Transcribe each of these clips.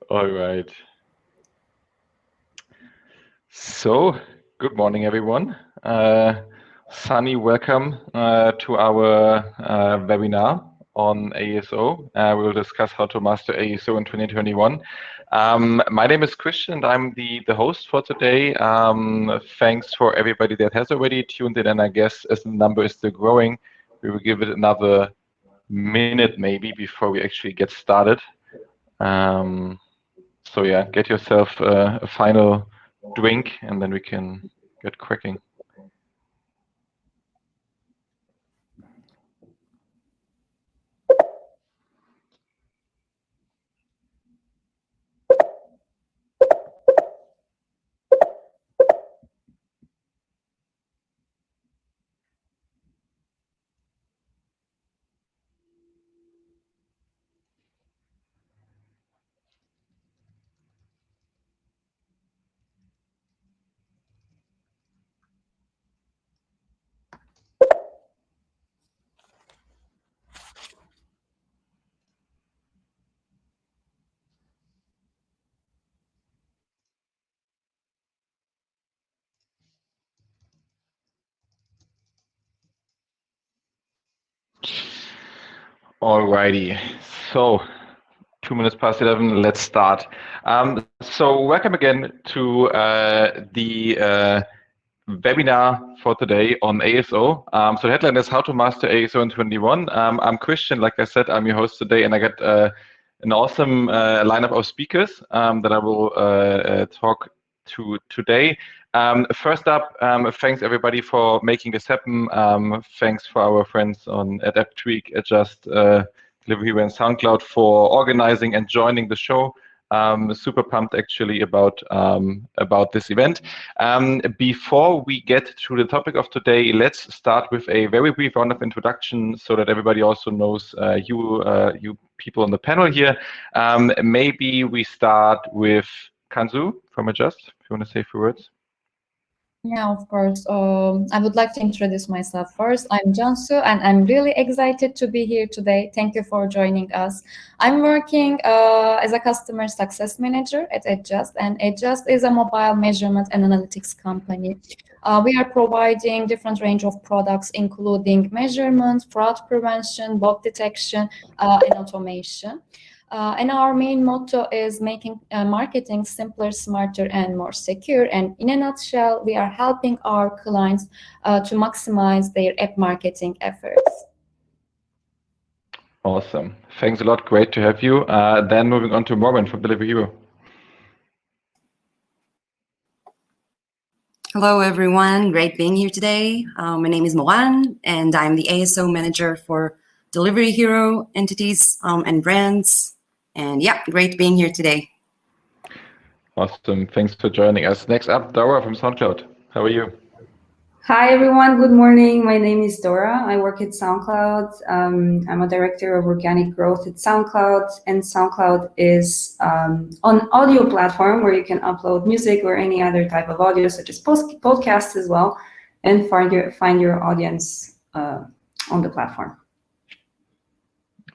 All right. So, good morning, everyone. Sunny, welcome to our webinar on ASO. We will discuss how to master ASO in 2021. My name is Christian, and I'm the host for today. Thanks for everybody that has already tuned in, and I guess as the number is still growing, we will give it another minute maybe before we actually get started. So yeah, get yourself a final drink and then we can get cracking. Alrighty, so 2 minutes past 11, let's start. So welcome again to the webinar for today on ASO. So the headline is How to Master ASO in 21. I'm Christian, like I said, I'm your host today, and I got an awesome lineup of speakers that I will talk to today. First up, thanks everybody for making this happen. Thanks for our friends at AppTweak, Adjust, Hero and SoundCloud for organizing and joining the show. Super pumped actually about this event. Before we get to the topic of today, let's start with a very brief round of introduction so that everybody also knows you people on the panel here. Maybe we start with Kanzu from Adjust, if you want to say a few words. Yeah, of course. I would like to introduce myself first. I'm Cansu, and I'm really excited to be here today. Thank you for joining us. I'm working as a customer success manager at Adjust, and Adjust is a mobile measurement and analytics company. We are providing different range of products, including measurement, fraud prevention, bot detection, and automation. And our main motto is making marketing simpler, smarter, and more secure. And in a nutshell, we are helping our clients to maximize their app marketing efforts. Awesome. Thanks a lot. Great to have you. Then moving on to Morgan from Delivery Hero. Hello, everyone. Great being here today. My name is Moan, and I'm the ASO manager for Delivery Hero entities and brands. And yeah, great being here today. Awesome. Thanks for joining us. Next up, Dora from SoundCloud. How are you? Hi, everyone. Good morning. My name is Dora. I work at SoundCloud. I'm a director of organic growth at SoundCloud. And SoundCloud is an audio platform where you can upload music or any other type of audio, such as podcasts as well, and find your audience on the platform.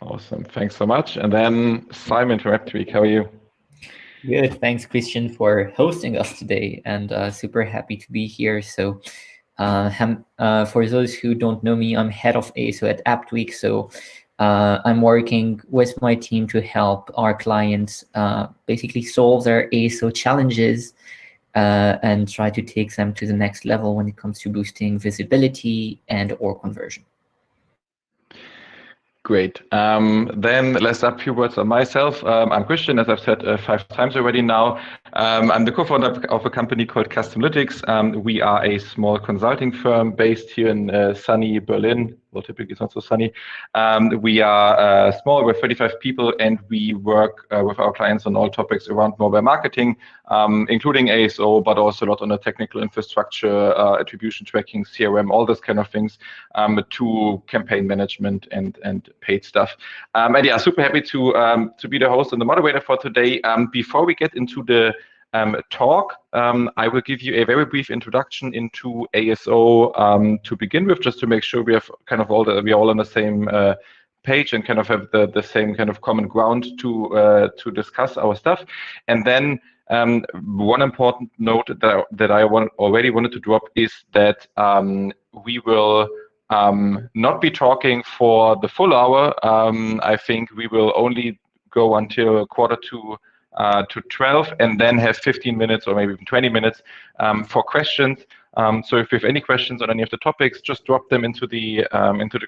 Awesome. Thanks so much. And then Simon from AppTweak. How are you? Good. Thanks, Christian, for hosting us today, and super happy to be here. So for those who don't know me, I'm head of ASO at AppTweak. So I'm working with my team to help our clients basically solve their ASO challenges and try to take them to the next level when it comes to boosting visibility and or conversion. Great. Then let's have a few words on myself. I'm Christian, as I've said 5 times already now. I'm the co-founder of a company called Customlytics. We are a small consulting firm based here in sunny Berlin. Well, typically it's not so sunny. We are small, we're 35 people, and we work with our clients on all topics around mobile marketing, including ASO, but also a lot on the technical infrastructure, attribution tracking, CRM, all those kind of things, to campaign management and paid stuff. And yeah, super happy to be the host and the moderator for today. Before we get into the talk, I will give you a very brief introduction into ASO to begin with, just to make sure we have kind of we're all on the same page and kind of have the same kind of common ground to discuss our stuff. And then one important note that I already wanted to drop is that we will not be talking for the full hour. I think we will only go until 11:45 and then have 15 minutes or maybe even 20 minutes for questions. So if you have any questions on any of the topics, just drop them into the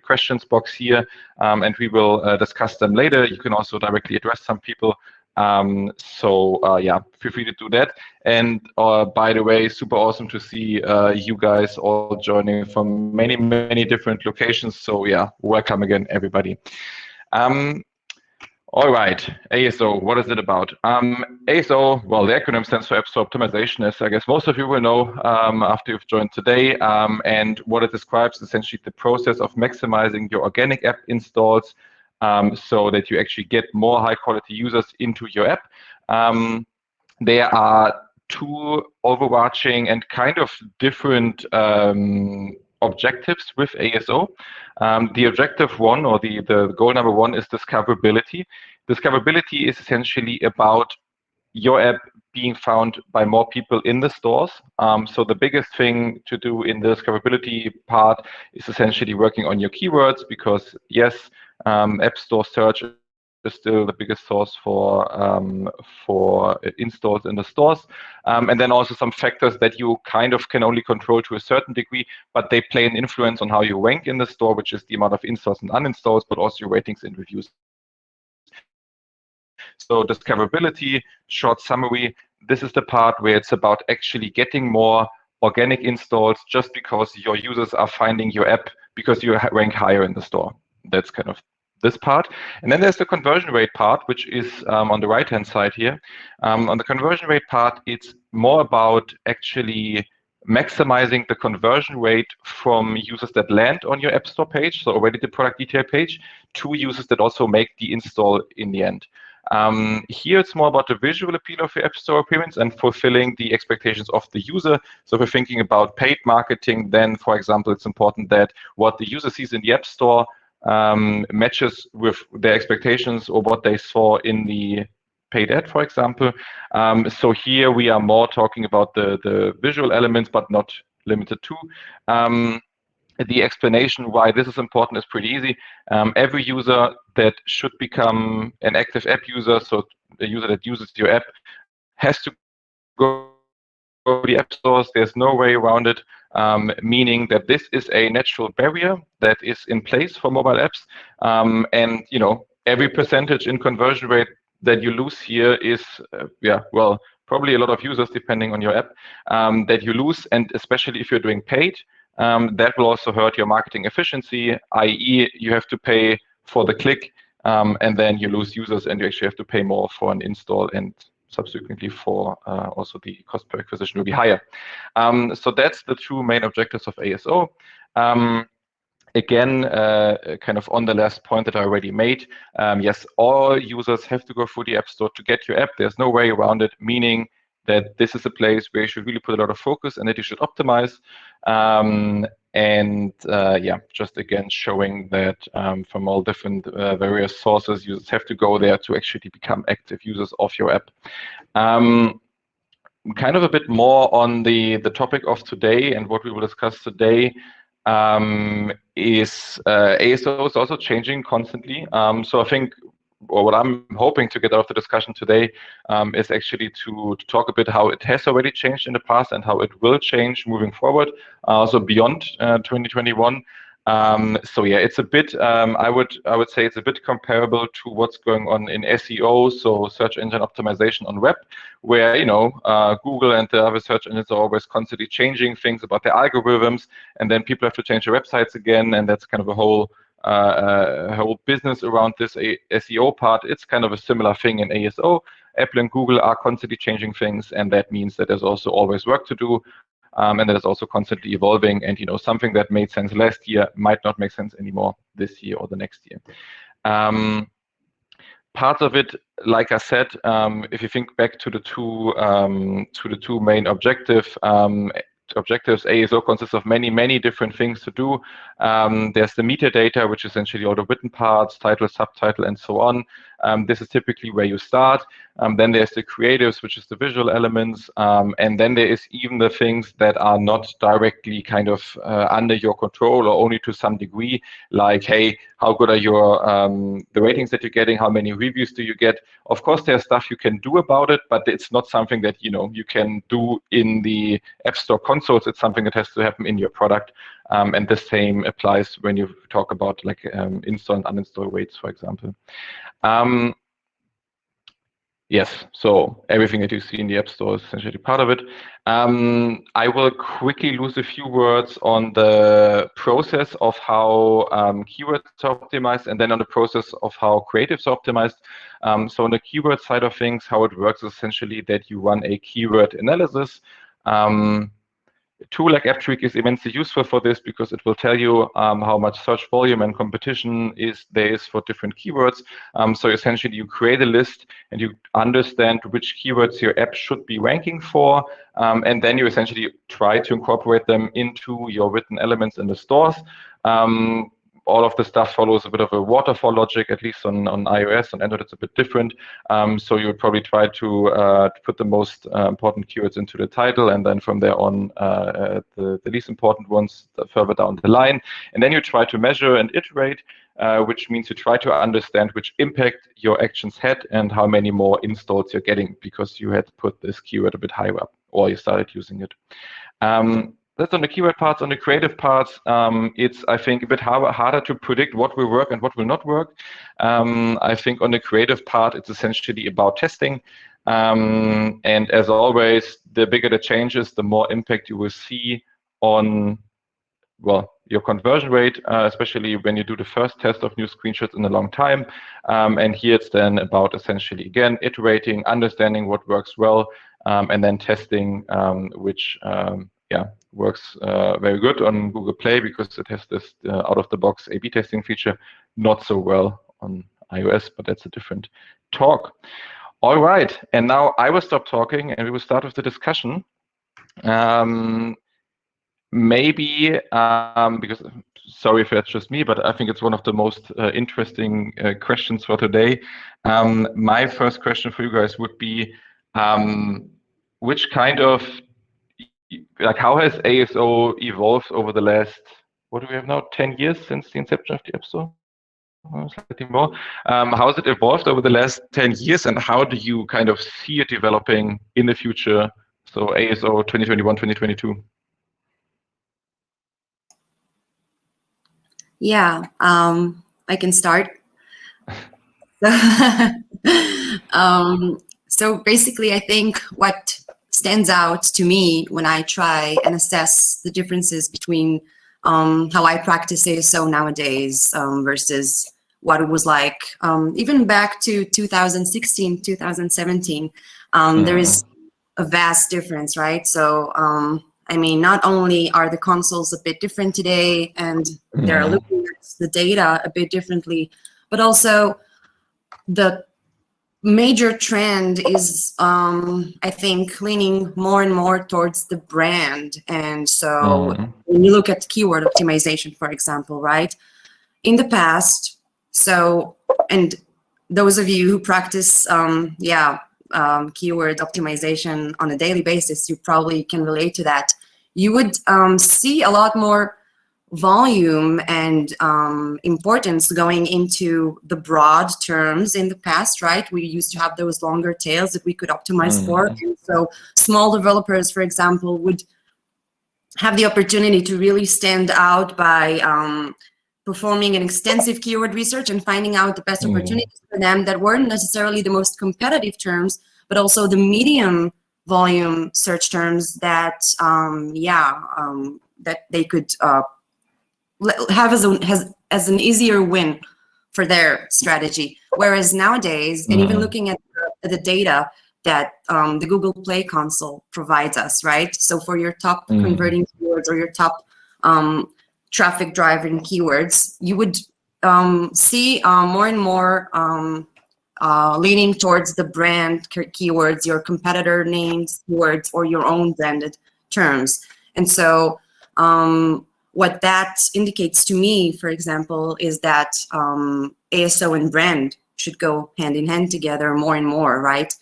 questions box here, and we will discuss them later. You can also directly address some people. Yeah, feel free to do that. And by the way, super awesome to see you guys all joining from many different locations. So yeah, welcome again, everybody. All right, ASO, what is it about? ASO, well, the acronym stands for App Store Optimization, as I guess most of you will know after you've joined today. And what it describes is essentially the process of maximizing your organic app installs so that you actually get more high-quality users into your app. There are two overarching and kind of different objectives with ASO. The objective one, or the goal number one, is discoverability. Discoverability is essentially about your app being found by more people in the stores. So the biggest thing to do in the discoverability part is essentially working on your keywords, because yes, App Store search is still the biggest source for installs in the stores. And then also some factors that you kind of can only control to a certain degree, but they play an influence on how you rank in the store, which is the amount of installs and uninstalls, but also your ratings and reviews. So discoverability, short summary, this is the part where it's about actually getting more organic installs just because your users are finding your app because you rank higher in the store. That's kind of this part. And then there's the conversion rate part, which is on the right-hand side here. On the conversion rate part, it's more about actually maximizing the conversion rate from users that land on your App Store page, so already the product detail page, to users that also make the install in the end. Here it's more about the visual appeal of your App Store appearance and fulfilling the expectations of the user. So if we're thinking about paid marketing, then, for example, it's important that what the user sees in the App Store matches with their expectations or what they saw in the paid ad, for example. So here we are more talking about the visual elements, but not limited to. The explanation why this is important is pretty easy. Every user that should become an active app user, so a user that uses your app, has to go to the app stores. There's no way around it, meaning that this is a natural barrier that is in place for mobile apps. And you know, every percentage in conversion rate that you lose here is, well, probably a lot of users depending on your app that you lose, and especially if you're doing paid. That will also hurt your marketing efficiency, i.e. you have to pay for the click, and then you lose users and you actually have to pay more for an install, and subsequently for also the cost per acquisition will be higher. So that's the two main objectives of ASO. Again, kind of on the last point that I already made, yes, all users have to go through the App Store to get your app. There's no way around it, meaning that this is a place where you should really put a lot of focus and that you should optimize. Yeah, just again showing that from all different various sources, users have to go there to actually become active users of your app. Kind of a bit more on the topic of today and what we will discuss today is ASO is also changing constantly. So I think, or what I'm hoping to get out of the discussion today is actually to talk a bit how it has already changed in the past and how it will change moving forward, also beyond 2021. So yeah, it's a bit, I would say it's a bit comparable to what's going on in SEO, so search engine optimization on web, where, you know, Google and the other search engines are always constantly changing things about their algorithms, and then people have to change their websites again, and that's kind of a whole business around this SEO part. It's kind of a similar thing in ASO. Apple and Google are constantly changing things, and that means that there's also always work to do, and that is also constantly evolving. And you know, something that made sense last year might not make sense anymore this year or the next year. Part of it, like I said, if you think back to the two main objectives, objectives. ASO consists of many different things to do. There's the metadata, which is essentially all the written parts, title, subtitle, and so on. This is typically where you start. Then there's the creatives, which is the visual elements. And then there is even the things that are not directly kind of under your control, or only to some degree, like, hey, how good are your the ratings that you're getting? How many reviews do you get? Of course, there's stuff you can do about it, but it's not something that you can do in the App Store consoles. It's something that has to happen in your product. And the same applies when you talk about like install and uninstall rates, for example. Yes, so everything that you see in the App Store is essentially part of it. I will quickly lose a few words on the process of how keywords are optimized, and then on the process of how creatives are optimized. So on the keyword side of things, how it works is essentially that you run a keyword analysis. A tool like AppTweak is immensely useful for this because it will tell you how much search volume and competition there is for different keywords. So essentially you create a list and you understand which keywords your app should be ranking for, and then you essentially try to incorporate them into your written elements in the stores. All of the stuff follows a bit of a waterfall logic, at least on iOS. On Android, it's a bit different. So you would probably try to put the most important keywords into the title, and then from there on, the least important ones further down the line. And then you try to measure and iterate, which means you try to understand which impact your actions had and how many more installs you're getting because you had put this keyword a bit higher up or you started using it. That's on the keyword parts. On the creative parts, it's, I think, a bit harder to predict what will work and what will not work. I think on the creative part, it's essentially about testing. And as always, the bigger the changes, the more impact you will see on, well, your conversion rate, especially when you do the first test of new screenshots in a long time. And here it's then about essentially, again, iterating, understanding what works well, and then testing, which works very good on Google Play because it has this out-of-the-box A/B testing feature. Not so well on iOS, but that's a different talk. All right, and now I will stop talking and we will start with the discussion. Maybe, because, sorry if that's just me, but I think it's one of the most interesting questions for today. My first question for you guys would be, which kind of, like, how has ASO evolved over the last, what do we have now, 10 years since the inception of the App Store? Slightly more. How has it evolved over the last 10 years, and how do you kind of see it developing in the future? So ASO 2021, 2022. Yeah, I can start. So basically, I think what stands out to me when I try and assess the differences between how I practice ASO nowadays versus what it was like even back to 2016, 2017, there is a vast difference, right? So, I mean, not only are the consoles a bit different today and they're looking at the data a bit differently, but also the major trend is, I think, leaning more and more towards the brand. And so when you look at keyword optimization, for example, right? In the past, and those of you who practice, keyword optimization on a daily basis, you probably can relate to that. You would see a lot more volume and importance going into the broad terms in the past, right? We used to have those longer tails that we could optimize for. And so small developers, for example, would have the opportunity to really stand out by performing an extensive keyword research and finding out the best opportunities for them that weren't necessarily the most competitive terms, but also the medium volume search terms that, that they could have as an easier win for their strategy. Whereas nowadays, and even looking at the data that the Google Play console provides us, right? So for your top converting keywords or your top traffic driving keywords, you would see more and more leaning towards the brand keywords, your competitor names keywords, or your own branded terms. And so what that indicates to me, for example, is that ASO and brand should go hand in hand together more and more, right?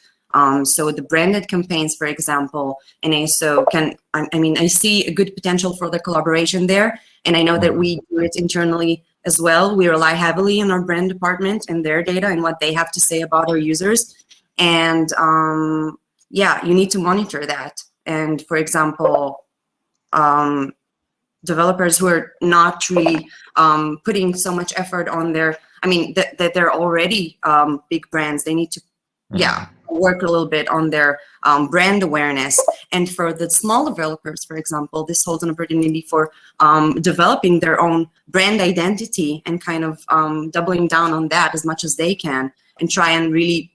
So the branded campaigns, for example, and ASO can, I mean, I see a good potential for the collaboration there. And I know that we do it internally as well. We rely heavily on our brand department and their data and what they have to say about our users. And yeah, you need to monitor that. And for example, developers who are not really putting so much effort on their, I mean, that they're already big brands, they need to, yeah, work a little bit on their brand awareness. And for the small developers, for example, this holds an opportunity for developing their own brand identity and kind of doubling down on that as much as they can and try and really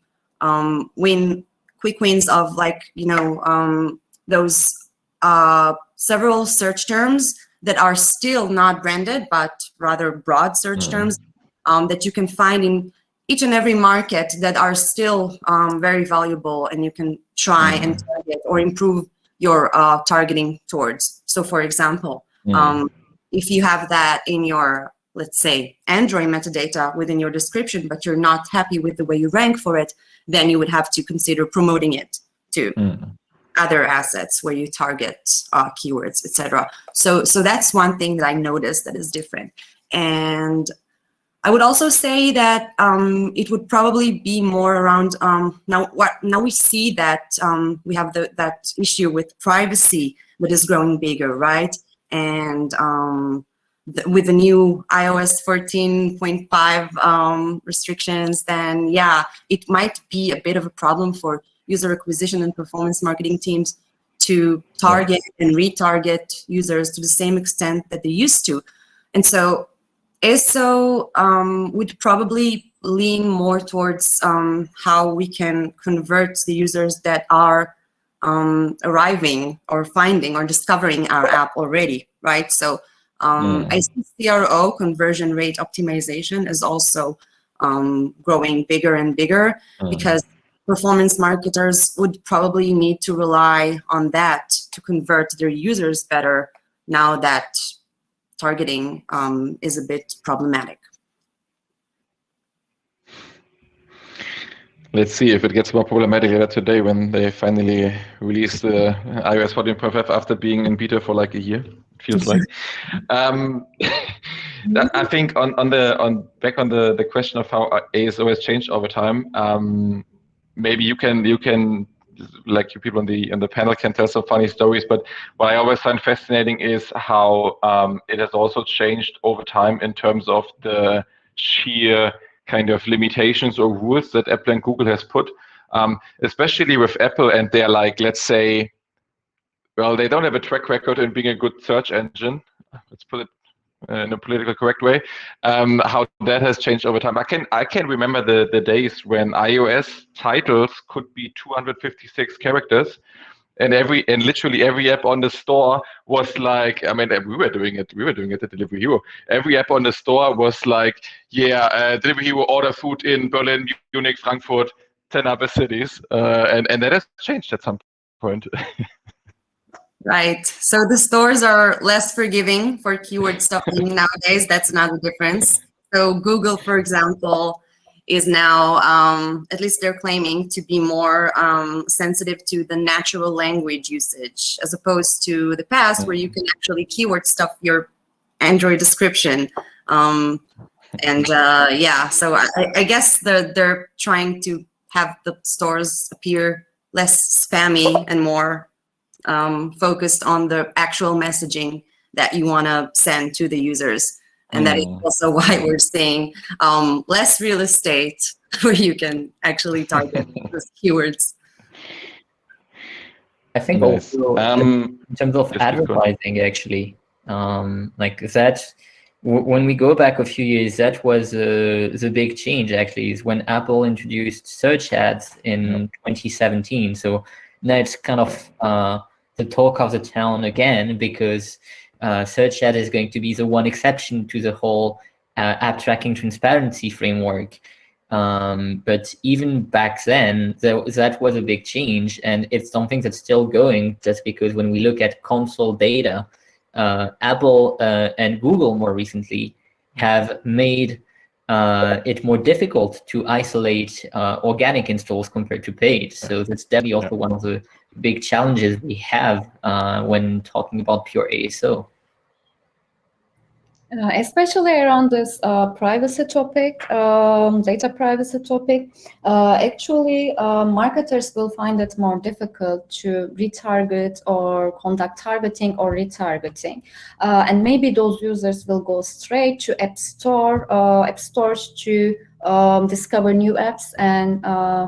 win quick wins of, like, you know, those several search terms that are still not branded, but rather broad search terms that you can find in each and every market that are still very valuable, and you can try and target or improve your targeting towards. So for example, if you have that in your, let's say, Android metadata within your description, but you're not happy with the way you rank for it, then you would have to consider promoting it to other assets where you target keywords, etc. So that's one thing that I noticed that is different. And I would also say that it would probably be more around now we see that we have that issue with privacy that is growing bigger, right? And with the new iOS 14.5 restrictions, then yeah, it might be a bit of a problem for user acquisition and performance marketing teams to target and retarget users to the same extent that they used to. And so ASO would probably lean more towards how we can convert the users that are arriving or finding or discovering our app already, right? So I see CRO, conversion rate optimization, is also growing bigger and bigger because performance marketers would probably need to rely on that to convert their users better now that targeting is a bit problematic. Let's see if it gets more problematic later today when they finally release the iOS 14.5 after being in beta for like a year. It feels like. I think back on the question of how ASO has changed over time. Maybe you can like you people on the panel can tell some funny stories, but what I always find fascinating is how it has also changed over time in terms of the sheer kind of limitations or rules that Apple and Google has put, especially with Apple and their, like, let's say, well, they don't have a track record in being a good search engine. Let's put it in a political correct way. How that has changed over time. I can remember the days when iOS titles could be 256 characters, and literally every app on the store was like, I mean, we were doing it at Delivery Hero. Every app on the store was like, yeah, Delivery Hero order food in Berlin, Munich, Frankfurt, 10 other cities, and that has changed at some point. Right. So the stores are less forgiving for keyword stuffing nowadays. That's another difference. So Google, for example, is now, at least they're claiming, to be more sensitive to the natural language usage, as opposed to the past where you can actually keyword stuff your Android description. Yeah, so I guess they're trying to have the stores appear less spammy and more focused on the actual messaging that you want to send to the users. And that is also why we're seeing less real estate where you can actually target those keywords. I think also in terms of advertising, actually, like that, when we go back a few years, that was the big change, actually, is when Apple introduced search ads in 2017. So now it's kind of the talk of the town again, because search ad is going to be the one exception to the whole app tracking transparency framework. But even back then, that was a big change, and it's something that's still going, just because when we look at console data, Apple and Google more recently have made it more difficult to isolate organic installs compared to paid. So that's definitely also one of the big challenges we have when talking about pure ASO. Especially around this privacy topic, data privacy topic, actually marketers will find it more difficult to retarget or conduct targeting or retargeting. And maybe those users will go straight to app stores to discover new apps and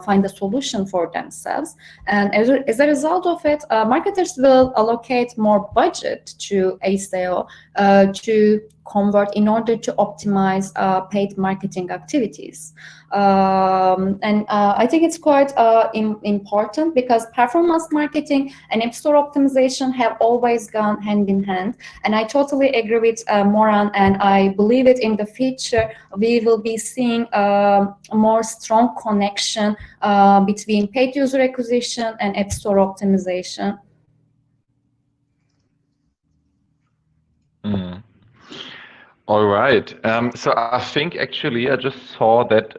find a solution for themselves. And as a result of it, marketers will allocate more budget to ASO to convert in order to optimize paid marketing activities. And I think it's quite important, because performance marketing and App Store optimization have always gone hand in hand. And I totally agree with Moran, and I believe it in the future we will be seeing a more strong connection between paid user acquisition and App Store optimization. All right. So I think actually I just saw that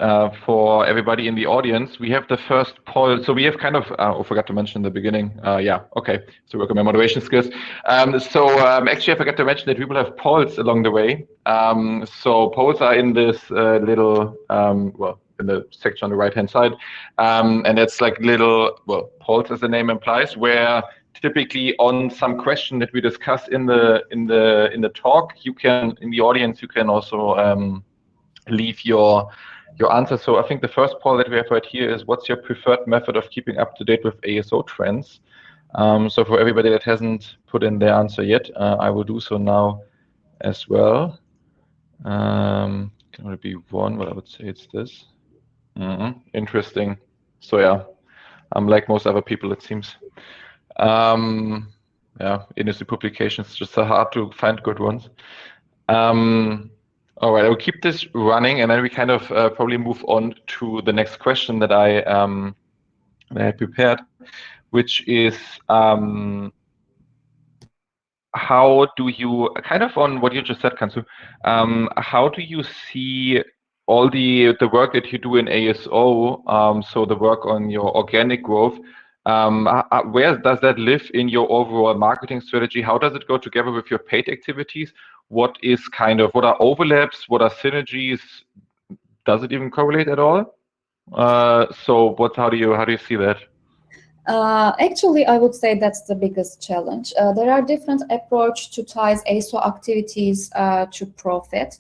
for everybody in the audience, we have the first poll. So we have kind of, I forgot to mention in the beginning. Yeah, okay. So work on my moderation skills. Actually I forgot to mention that we will have polls along the way. So polls are in this little, well, in the section on the right-hand side. And it's like little, well, polls as the name implies, where typically on some question that we discuss in the talk, you can, in the audience, you can also leave your answer. So I think the first poll that we have right here is, what's your preferred method of keeping up to date with ASO trends? So for everybody that hasn't put in their answer yet, I will do so now as well. Can only be one, but I would say it's this. Interesting. So yeah, I'm like most other people, it seems. Yeah, industry publications just so hard to find good ones. All right, I will keep this running, and then we kind of probably move on to the next question that I prepared, which is how do you, kind of on what you just said, Kansu, how do you see all the work that you do in ASO, so the work on your organic growth, where does that live in your overall marketing strategy? How does it go together with your paid activities? What are overlaps? What are synergies? Does it even correlate at all? So how do you see that? Actually, I would say that's the biggest challenge. There are different approaches to ties ASO activities to profit.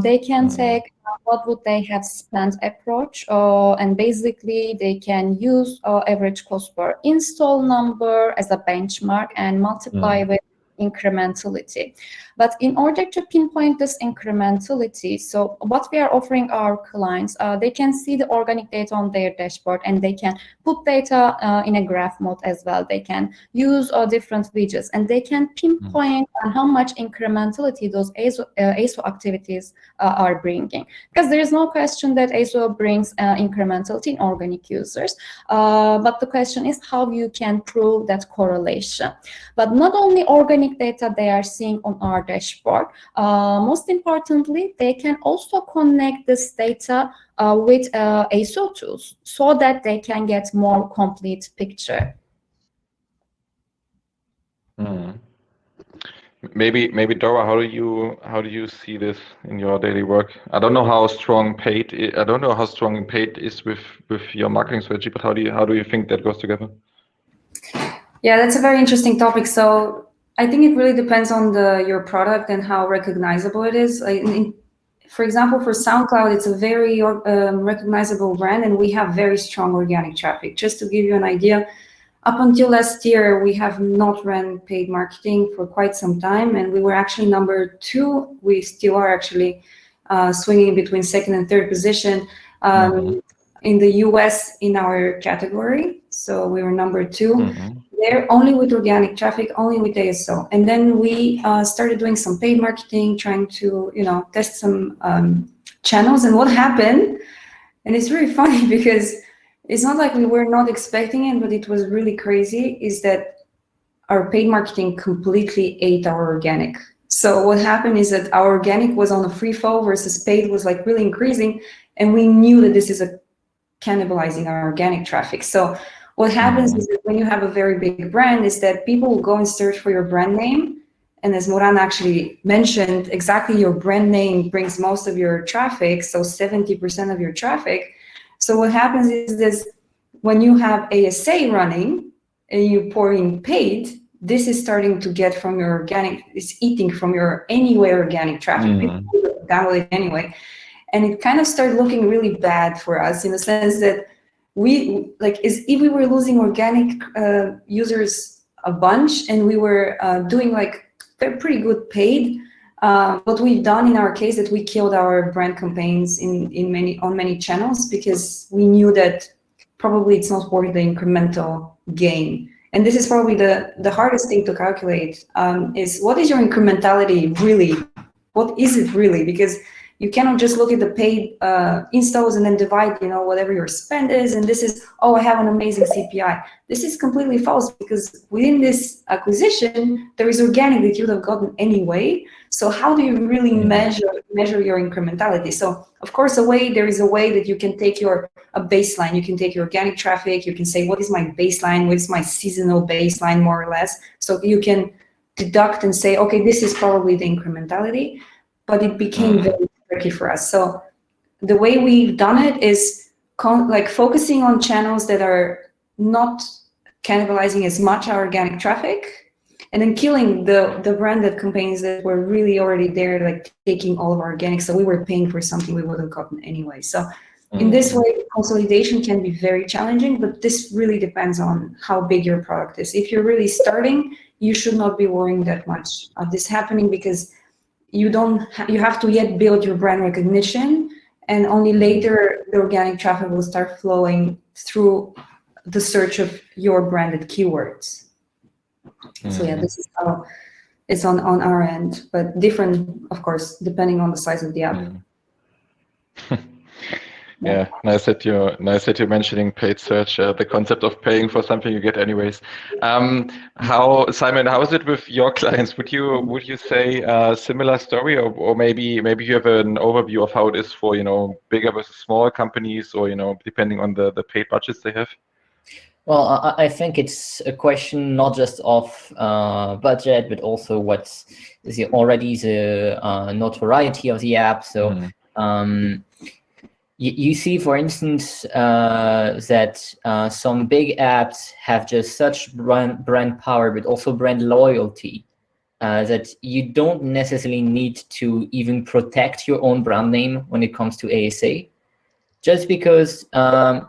They can take what would they have spent approach, and basically they can use average cost per install number as a benchmark and multiply with incrementality. But in order to pinpoint this incrementality, so what we are offering our clients, they can see the organic data on their dashboard, and they can put data in a graph mode as well. They can use different widgets, and they can pinpoint on how much incrementality those ASO activities are bringing. Because there is no question that ASO brings incrementality in organic users, but the question is how you can prove that correlation. But not only organic data they are seeing on our dashboard, most importantly, they can also connect this data with ASO tools so that they can get more complete picture. Maybe Dora, how do you see this in your daily work? I don't know how strong paid is with your marketing strategy, but how do you think that goes together? Yeah, that's a very interesting topic. So I think it really depends on your product and how recognizable it is. For example, for SoundCloud, it's a very recognizable brand, and we have very strong organic traffic. Just to give you an idea, up until last year, we have not ran paid marketing for quite some time, and we were actually number 2. We still are actually swinging between second and third position in the US in our category. So we were number 2. There, only with organic traffic, only with ASO. And then we started doing some paid marketing, trying to test some channels. And what happened And it's really funny because it's not like we were not expecting it, but it was really crazy, is that our paid marketing completely ate our organic. So what happened is that our organic was on a free fall versus paid was like really increasing. And we knew that this is a cannibalizing our organic traffic. So what happens is that when you have a very big brand is that people will go and search for your brand name. And as Moran actually mentioned, exactly your brand name brings most of your traffic, so 70% of your traffic. So what happens is this, when you have ASA running and you pour in paid, this is starting to get from your organic, it's eating from your anyway organic traffic. People download it anyway. And it kind of started looking really bad for us in the sense that we, like, is if we were losing organic users a bunch and we were doing like pretty good paid, what we've done in our case that we killed our brand campaigns on many channels because we knew that probably it's not worth the incremental gain. And this is probably the hardest thing to calculate, is what is your incrementality really? What is it really? Because you cannot just look at the paid installs and then divide, whatever your spend is. And this is, oh, I have an amazing CPI. This is completely false because within this acquisition, there is organic that you would have gotten anyway. So how do you really measure your incrementality? So of course, there is a way that you can take a baseline. You can take your organic traffic. You can say, what is my baseline? What is my seasonal baseline, more or less? So you can deduct and say, okay, this is probably the incrementality. But it became very tricky for us. So the way we've done it is focusing on channels that are not cannibalizing as much our organic traffic, and then killing the branded campaigns that were really already there, like taking all of our organic. So we were paying for something we would have gotten anyway. So in this way, consolidation can be very challenging, but this really depends on how big your product is. If you're really starting, you should not be worrying that much of this happening because you have to yet build your brand recognition, and only later the organic traffic will start flowing through the search of your branded keywords. So yeah, this is how it's on our end, but different, of course, depending on the size of the app. Yeah, nice that you're mentioning paid search. The concept of paying for something you get anyways. Simon, how is it with your clients? Would you say a similar story, or maybe you have an overview of how it is for bigger versus smaller companies, or depending on the paid budgets they have? Well, I think it's a question not just of budget, but also what is already the notoriety of the app. So. You see, for instance, that some big apps have just such brand power, but also brand loyalty, that you don't necessarily need to even protect your own brand name when it comes to ASA. Just because, a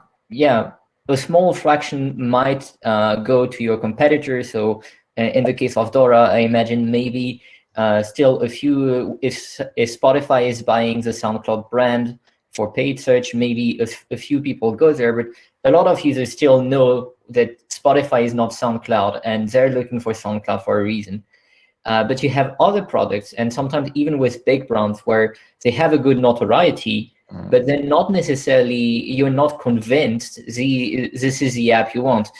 small fraction might go to your competitor. So in the case of Dora, I imagine maybe still a few, if Spotify is buying the SoundCloud brand for paid search, maybe a few people go there, but a lot of users still know that Spotify is not SoundCloud and they're looking for SoundCloud for a reason. But you have other products, and sometimes even with big brands where they have a good notoriety, but then not necessarily, you're not convinced this is the app you want.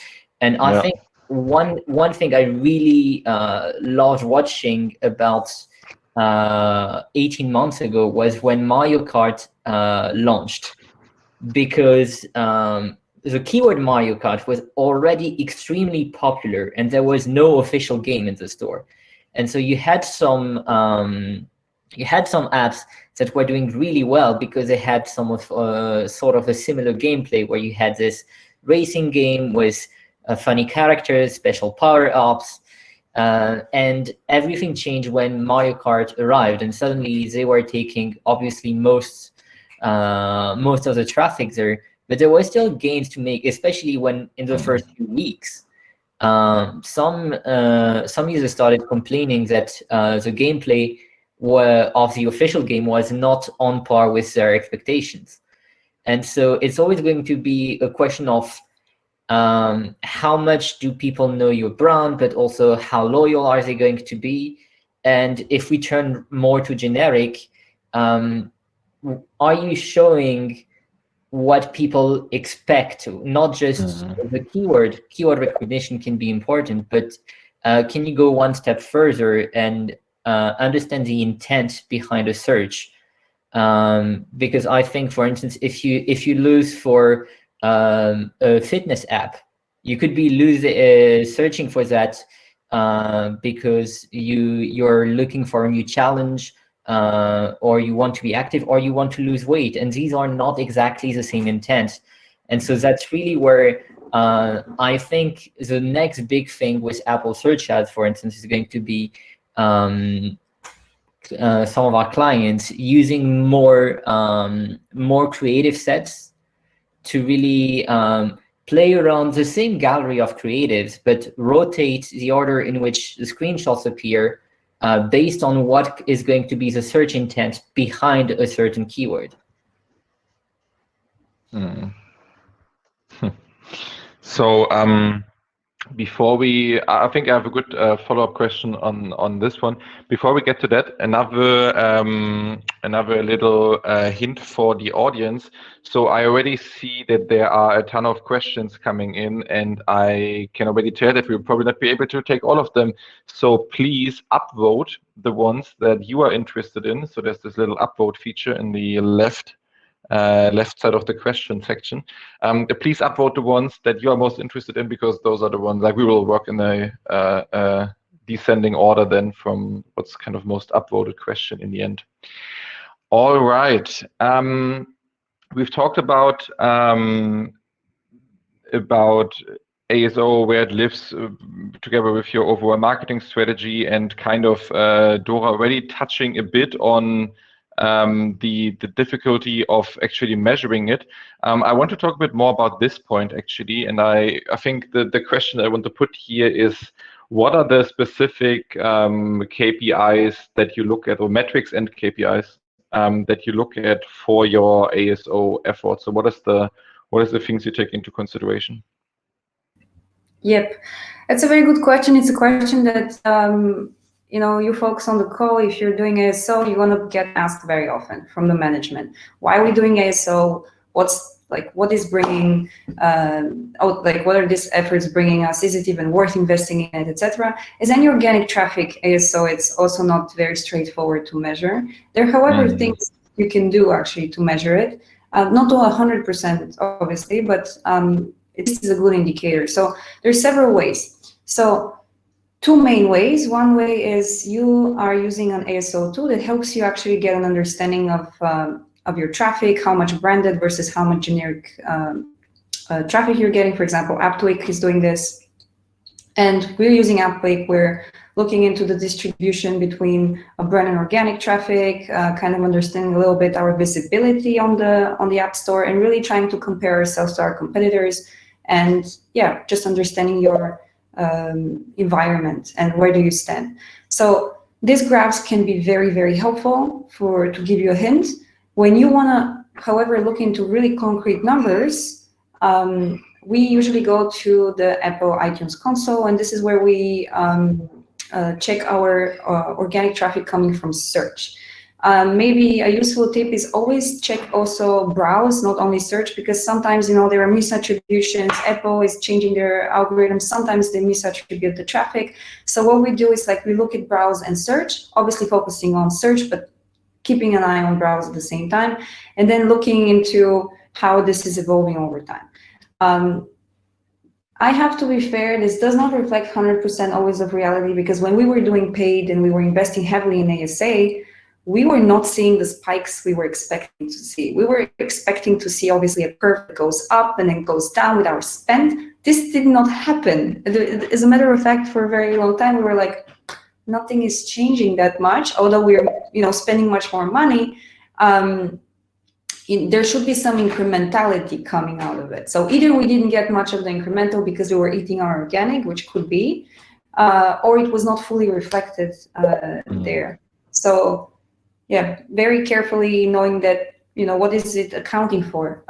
And I think one thing I really loved watching about 18 months ago was when Mario Kart launched, because the keyword Mario Kart was already extremely popular and there was no official game in the store. And so you had some apps that were doing really well because they had some of sort of a similar gameplay, where you had this racing game with funny characters, special power-ups, and everything changed when Mario Kart arrived, and suddenly they were taking obviously most of the traffic there, but there were still gains to make, especially when in the first few weeks. Some users started complaining that the gameplay of the official game was not on par with their expectations. And so it's always going to be a question of how much do people know your brand, but also how loyal are they going to be? And if we turn more to generic, are you showing what people expect, not just the keyword. Keyword recognition can be important, but can you go one step further and understand the intent behind a search? Because I think, for instance, if you lose for a fitness app, you could be searching for that because you're looking for a new challenge, or you want to be active, or you want to lose weight, and these are not exactly the same intent. And so that's really where I think the next big thing with Apple Search Ads, for instance, is going to be some of our clients using more creative sets to really play around the same gallery of creatives, but rotate the order in which the screenshots appear based on what is going to be the search intent behind a certain keyword. So before I think I have a good follow-up question on this one. Before we get to that, another little hint for the audience. So I already see that there are a ton of questions coming in, and I can already tell that we'll probably not be able to take all of them. So please upvote the ones that you are interested in. So there's this little upvote feature in the left side of the question section. Please upvote the ones that you are most interested in, because those are the ones we will work in a descending order then from what's kind of most upvoted question in the end. All right. We've talked about ASO, where it lives together with your overall marketing strategy, and kind of Dora already touching a bit on the difficulty of actually measuring it. I want to talk a bit more about this point actually, and I think the question I want to put here is, what are the specific KPIs that you look at, or metrics and KPIs that you look at for your ASO efforts? So what is the things you take into consideration? Yep, that's a very good question. It's a question that you folks on the call, if you're doing ASO, you're gonna get asked very often from the management. Why are we doing ASO? What is bringing what are these efforts bringing us? Is it even worth investing in it, etc.? As any organic traffic ASO, it's also not very straightforward to measure. There are, however, things you can do actually to measure it. Not to 100%, obviously, but it is a good indicator. So there's several ways. So two main ways. One way is you are using an ASO tool that helps you actually get an understanding of your traffic, how much branded versus how much generic traffic you're getting. For example, AppTweak is doing this. And we're using AppTweak. We're looking into the distribution between brand and organic traffic, kind of understanding a little bit our visibility on the App Store, and really trying to compare ourselves to our competitors. And yeah, just understanding your environment and where do you stand. So these graphs can be very, very helpful to give you a hint. When you want to, however, look into really concrete numbers, we usually go to the Apple iTunes console, and this is where we check our organic traffic coming from search. Maybe a useful tip is always check also browse, not only search, because sometimes there are misattributions. Apple is changing their algorithms. Sometimes they misattribute the traffic. So what we do is we look at browse and search, obviously focusing on search, but keeping an eye on browse at the same time, and then looking into how this is evolving over time. I have to be fair, this does not reflect 100% always of reality, because when we were doing paid and we were investing heavily in ASA, we were not seeing the spikes we were expecting to see. We were expecting to see, obviously, a curve that goes up and then goes down with our spend. This did not happen. As a matter of fact, for a very long time, we were like, nothing is changing that much, although we're spending much more money. There should be some incrementality coming out of it. So either we didn't get much of the incremental because we were eating our organic, which could be, or it was not fully reflected there. So yeah, very carefully knowing that, what is it accounting for?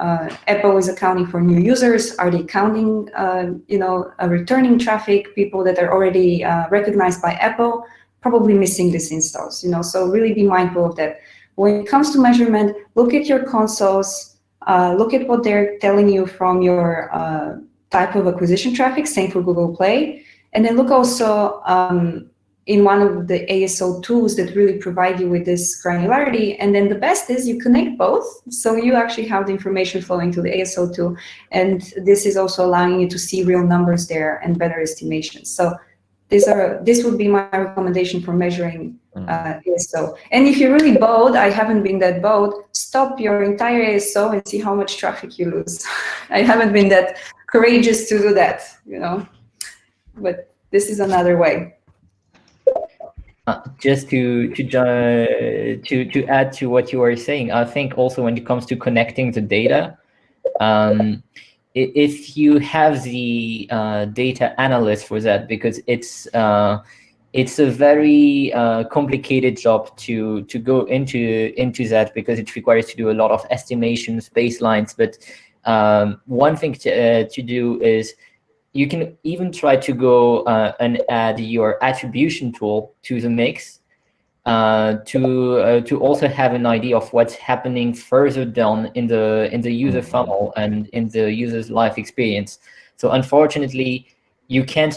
Apple is accounting for new users. Are they counting, returning traffic, people that are already recognized by Apple? Probably missing these installs, so really be mindful of that. When it comes to measurement, look at your consoles, look at what they're telling you from your type of acquisition traffic, same for Google Play. And then look also in one of the ASO tools that really provide you with this granularity. And then the best is you connect both. So you actually have the information flowing to the ASO tool. And this is also allowing you to see real numbers there and better estimations. So this would be my recommendation for measuring ASO. And if you're really bold, I haven't been that bold, stop your entire ASO and see how much traffic you lose. I haven't been that courageous to do that, you know, but this is another way. Just to add to what you were saying, I think also when it comes to connecting the data, if you have the data analyst for that, because it's a very complicated job to go into that, because it requires to do a lot of estimations, baselines. But one thing to do is you can even try to go and add your attribution tool to the mix to also have an idea of what's happening further down in the user funnel and in the user's life experience. So unfortunately, you can't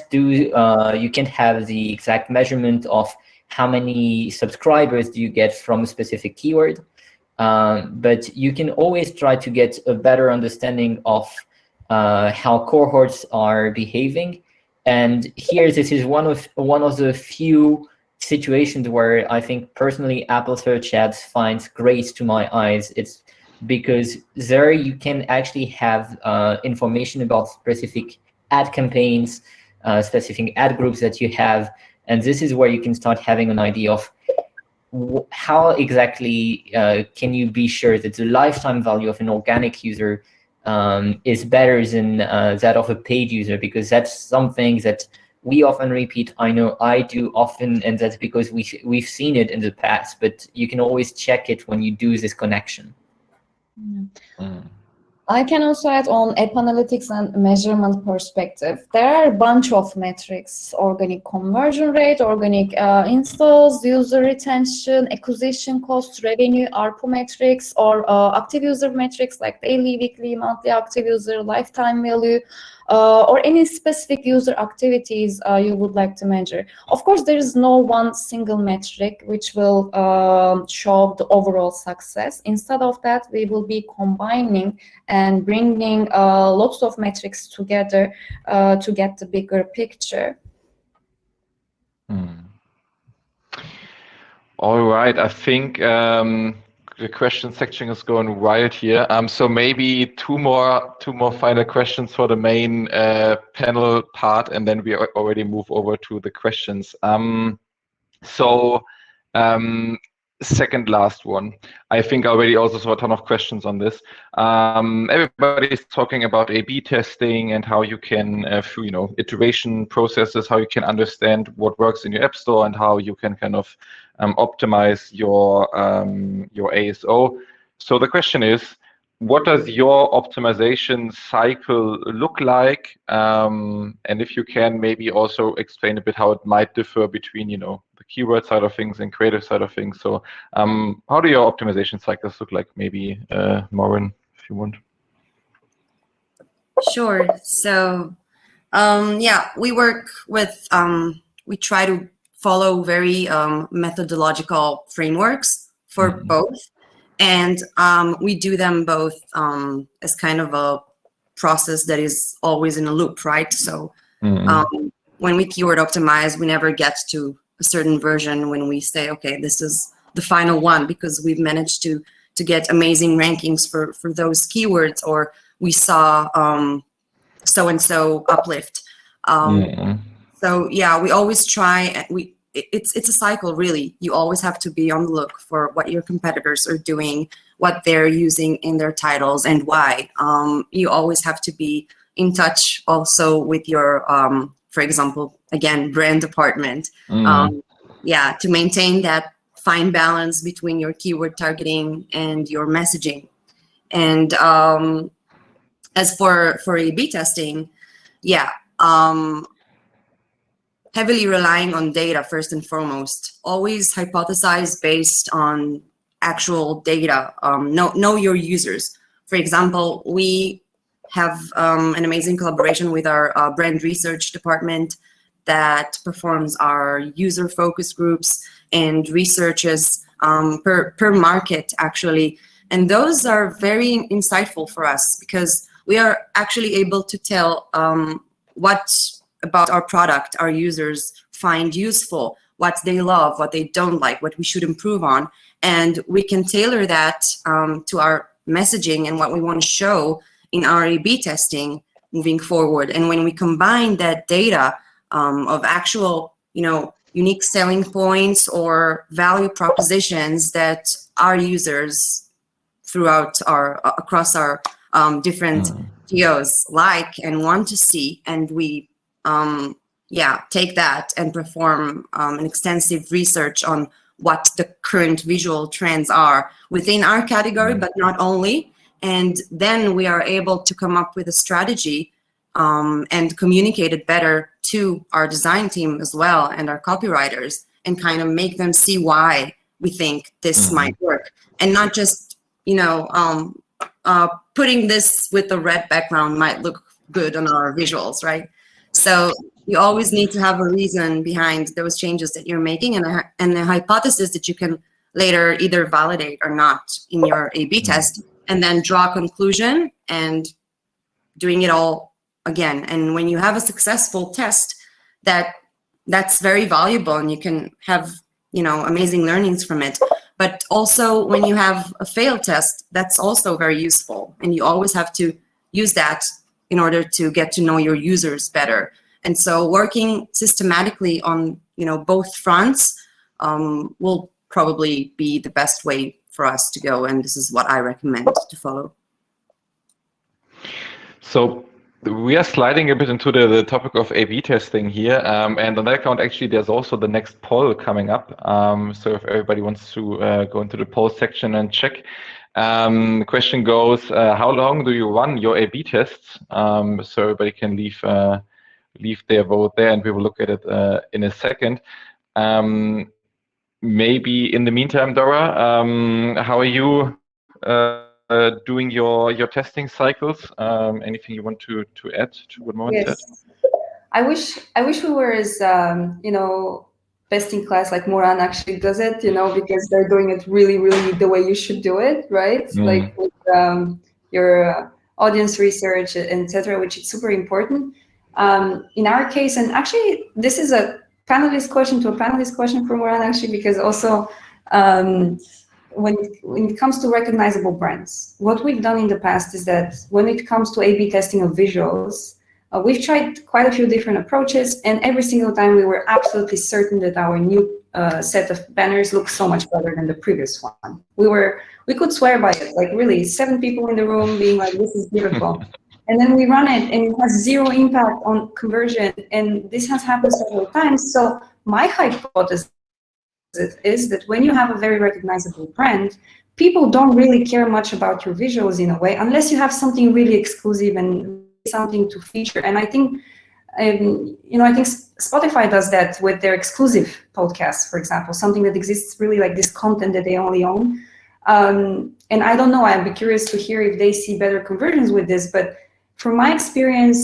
have the exact measurement of how many subscribers do you get from a specific keyword, but you can always try to get a better understanding of how cohorts are behaving. And here, this is one of the few situations where I think personally Apple Search Ads finds grace to my eyes. It's because there you can actually have information about specific ad campaigns, specific ad groups that you have, and this is where you can start having an idea of how exactly can you be sure that the lifetime value of an organic user is better than that of a paid user, because that's something that we often repeat. I know I do often, and that's because we've seen it in the past, but you can always check it when you do this connection. I can also add on app analytics and measurement perspective. There are a bunch of metrics: organic conversion rate, organic installs, user retention, acquisition cost, revenue, ARPU metrics, or active user metrics like daily, weekly, monthly active user, lifetime value, or any specific user activities you would like to measure. Of course, there is no one single metric which will show the overall success. Instead of that, we will be combining and bringing lots of metrics together to get the bigger picture. All right, I think the question section is going wild here. So maybe two more final questions for the main panel part, and then we already move over to the questions. Second last one. I think I already also saw a ton of questions on this. Everybody's talking about A/B testing and how you can, through iteration processes, how you can understand what works in your app store and how you can kind of optimize your ASO. So the question is, what does your optimization cycle look like? And if you can, maybe also explain a bit how it might differ between, the keyword side of things and creative side of things. So how do your optimization cycles look like? Maybe Maureen, if you want. Sure. So we work with, we try to follow very methodological frameworks for both. And we do them both as kind of a process that is always in a loop, right? So when we keyword optimize, we never get to a certain version when we say, okay, this is the final one, because we've managed to get amazing rankings for those keywords, or we saw so-and-so uplift. So yeah, we always try, it's a cycle, really. You always have to be on the look for what your competitors are doing, what they're using in their titles, and why. You always have to be in touch also with your, for example, again, brand department. To maintain that fine balance between your keyword targeting and your messaging. And as for A/B testing, heavily relying on data first and foremost. Always hypothesize based on actual data. Know your users. For example, we have an amazing collaboration with our brand research department that performs our user focus groups and researches per market, actually. And those are very insightful for us because we are actually able to tell what about our product our users find useful, what they love, what they don't like, what we should improve on. And we can tailor that to our messaging and what we want to show in our A/B testing moving forward. And when we combine that data of actual, unique selling points or value propositions that our users across our different geos like and want to see, and we take that and perform an extensive research on what the current visual trends are within our category, but not only. And then we are able to come up with a strategy and communicate it better to our design team as well and our copywriters, and kind of make them see why we think this might work, and not just putting this with the red background might look good on our visuals, right? So you always need to have a reason behind those changes that you're making, and a hypothesis that you can later either validate or not in your A/B test, and then draw a conclusion and doing it all again. And when you have a successful test, that's very valuable, and you can have amazing learnings from it. But also when you have a failed test, that's also very useful, and you always have to use that in order to get to know your users better. And so working systematically on both fronts will probably be the best way for us to go, and this is what I recommend to follow. So we are sliding a bit into the topic of A/B testing here, and on that account, actually, there's also the next poll coming up. So if everybody wants to go into the poll section and check, the question goes: how long do you run your A/B tests? So everybody can leave their vote there, and we will look at it in a second. Maybe in the meantime, Dora, how are you doing your testing cycles? Anything you want to add to what Mohan said? I wish we were as best in class like Moran actually does it, because they're doing it really, really the way you should do it, right? Like with your audience research, etc., which is super important. In our case, and actually this is a panelist question for Moran actually, because also when it comes to recognizable brands, what we've done in the past is that when it comes to A/B testing of visuals, we've tried quite a few different approaches, and every single time we were absolutely certain that our new set of banners looked so much better than the previous one. We could swear by it, like really 7 people in the room being like, this is beautiful. And then we run it and it has zero impact on conversion, and this has happened several times. So my hypothesis is that when you have a very recognizable brand, people don't really care much about your visuals in a way, unless you have something really exclusive and something to feature. And I think, I think Spotify does that with their exclusive podcasts, for example, something that exists really like this content that they only own. And I don't know, I'd be curious to hear if they see better conversions with this, but from my experience,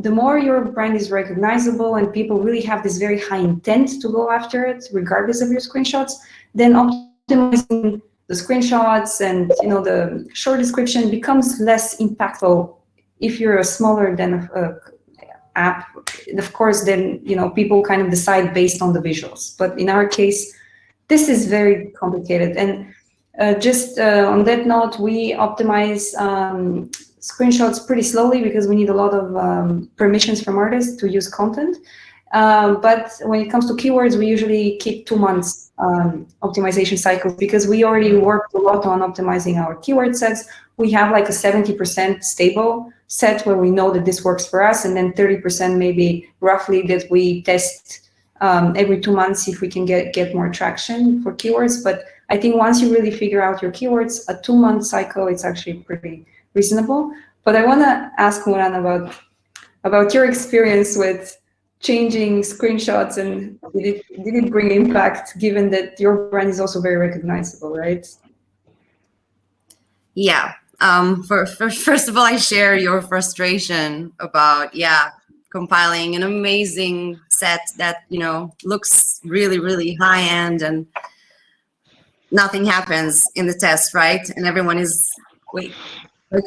the more your brand is recognizable and people really have this very high intent to go after it, regardless of your screenshots, then optimizing the screenshots and the short description becomes less impactful. If you're a smaller than app, of course, then people kind of decide based on the visuals. But in our case, this is very complicated. And just on that note, we optimize screenshots pretty slowly because we need a lot of permissions from artists to use content. But when it comes to keywords, we usually keep 2 months optimization cycles because we already worked a lot on optimizing our keyword sets. We have like a 70% stable set where we know that this works for us, and then 30% maybe roughly that we test every 2 months if we can get more traction for keywords. But I think once you really figure out your keywords, a 2-month cycle, it's actually pretty reasonable. But I want to ask Moran about your experience with changing screenshots, and did it bring impact given that your brand is also very recognizable, right? Yeah, First of all, I share your frustration about compiling an amazing set that looks really, really high end, and nothing happens in the test, right? And everyone is like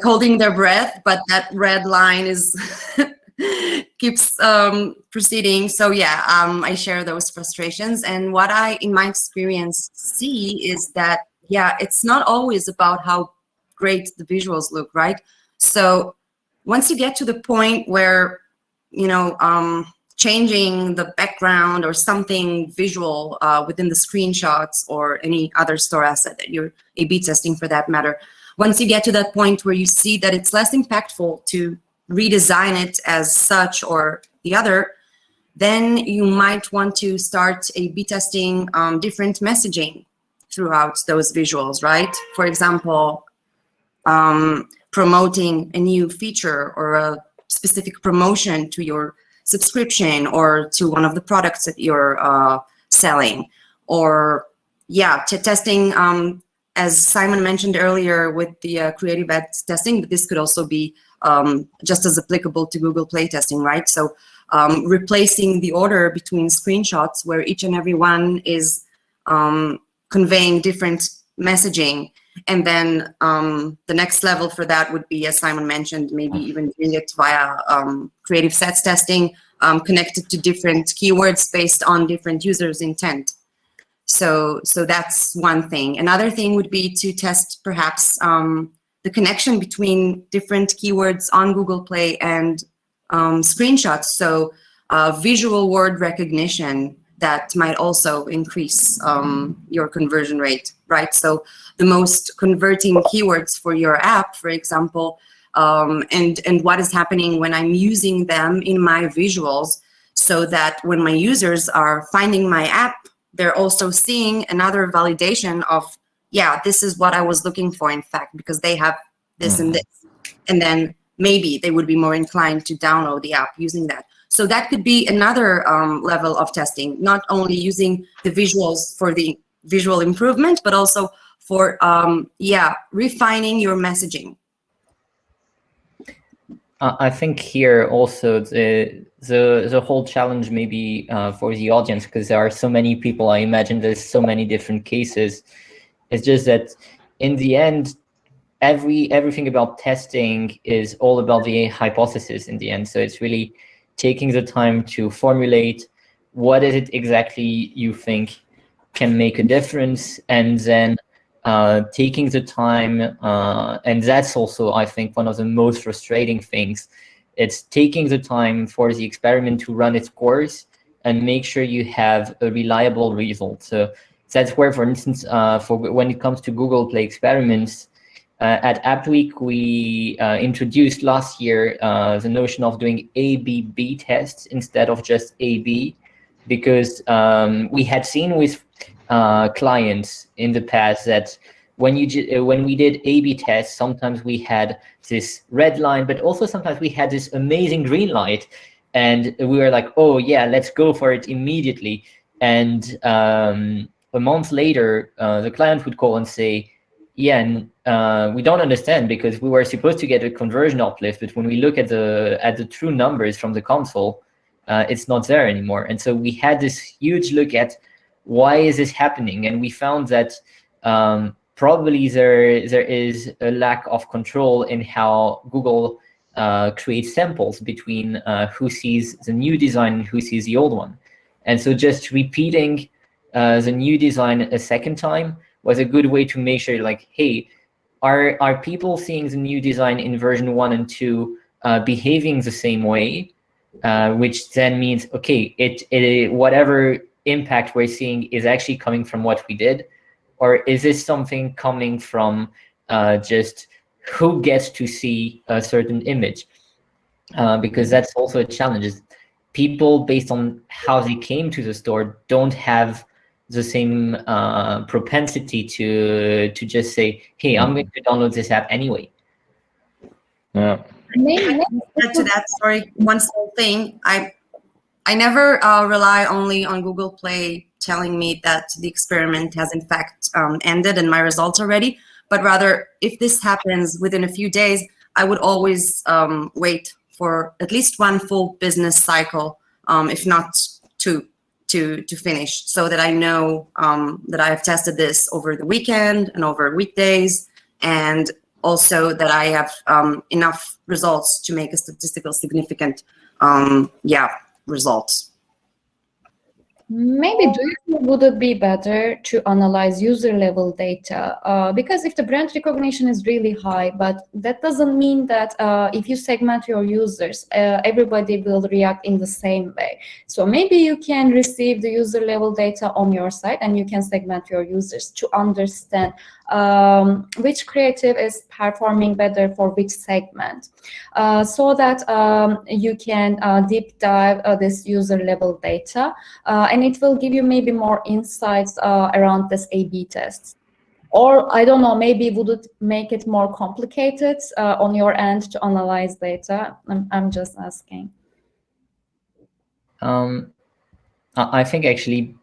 holding their breath, but that red line is keeps proceeding. So I share those frustrations, and what I, in my experience, see is that it's not always about how great the visuals look, right? So once you get to the point where changing the background or something visual within the screenshots or any other store asset that you're A/B testing for that matter, once you get to that point where you see that it's less impactful to redesign it as such or the other, then you might want to start A/B testing different messaging throughout those visuals, right? For example, promoting a new feature or a specific promotion to your subscription or to one of the products that you're selling, or testing, as Simon mentioned earlier with the creative ad testing, but this could also be just as applicable to Google Play testing, right? So replacing the order between screenshots where each and every one is conveying different messaging. And then the next level for that would be, as Simon mentioned, maybe even doing it via creative sets testing connected to different keywords based on different users' intent. So that's one thing. Another thing would be to test perhaps the connection between different keywords on Google Play and screenshots. So visual word recognition that might also increase your conversion rate, right? So the most converting keywords for your app, for example, and what is happening when I'm using them in my visuals, so that when my users are finding my app, they're also seeing another validation of, this is what I was looking for, in fact, because they have this and this. And then maybe they would be more inclined to download the app using that. So that could be another level of testing, not only using the visuals for the visual improvement, but also for, refining your messaging. I think here also the whole challenge maybe for the audience, because there are so many people, I imagine there's so many different cases. It's just that in the end, everything about testing is all about the hypothesis in the end. So it's really taking the time to formulate what is it exactly you think can make a difference, and then taking the time, and that's also, I think, one of the most frustrating things. It's taking the time for the experiment to run its course and make sure you have a reliable result. So that's where, for instance, for when it comes to Google Play experiments, at AppTweak, we introduced last year the notion of doing A/B/B tests instead of just A/B, because we had seen with clients in the past that when we did A/B tests, sometimes we had this red line, but also sometimes we had this amazing green light, and we were like, oh yeah, let's go for it immediately. And a month later, the client would call and say, we don't understand, because we were supposed to get a conversion uplift, but when we look at the true numbers from the console, it's not there anymore. And so we had this huge look at why is this happening, and we found that probably there is a lack of control in how Google creates samples between who sees the new design and who sees the old one. And so just repeating the new design a second time was a good way to make sure, like, hey, are people seeing the new design in version 1 and 2 behaving the same way? Which then means, okay, it whatever impact we're seeing is actually coming from what we did, or is this something coming from just who gets to see a certain image? Because that's also a challenge. Is people, based on how they came to the store, don't have the same propensity to just say, hey, I'm going to download this app anyway. Yeah. Add to that, sorry, one small thing. I never rely only on Google Play telling me that the experiment has in fact ended and my results are ready, but rather if this happens within a few days, I would always wait for at least one full business cycle, if not two, to finish, so that I know that I have tested this over the weekend and over weekdays, and also that I have enough results to make a statistical significant results. Maybe do you think would it be better to analyze user level data? Because if the brand recognition is really high, but that doesn't mean that if you segment your users, everybody will react in the same way. So maybe you can receive the user level data on your site and you can segment your users to understand which creative is performing better for which segment, so that you can deep dive this user level data, and it will give you maybe more insights around this A/B tests. Or I don't know, maybe would it make it more complicated on your end to analyze data? I'm just asking. I think actually,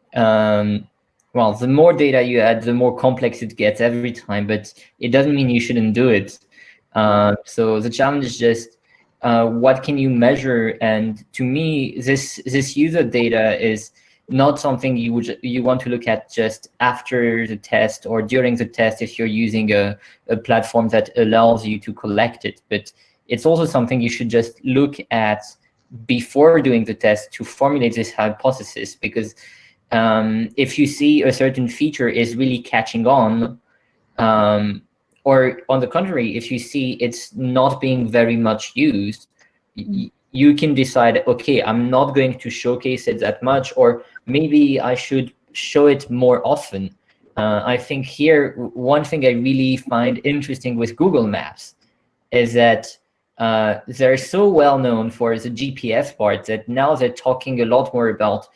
well, the more data you add, the more complex it gets every time, but it doesn't mean you shouldn't do it. So the challenge is just what can you measure? And to me, this user data is not something you want to look at just after the test or during the test if you're using a platform that allows you to collect it. But it's also something you should just look at before doing the test to formulate this hypothesis, because if you see a certain feature is really catching on, or on the contrary, if you see it's not being very much used, you can decide, okay, I'm not going to showcase it that much, or maybe I should show it more often. I think here, one thing I really find interesting with Google Maps is that they're so well known for the GPS part that now they're talking a lot more about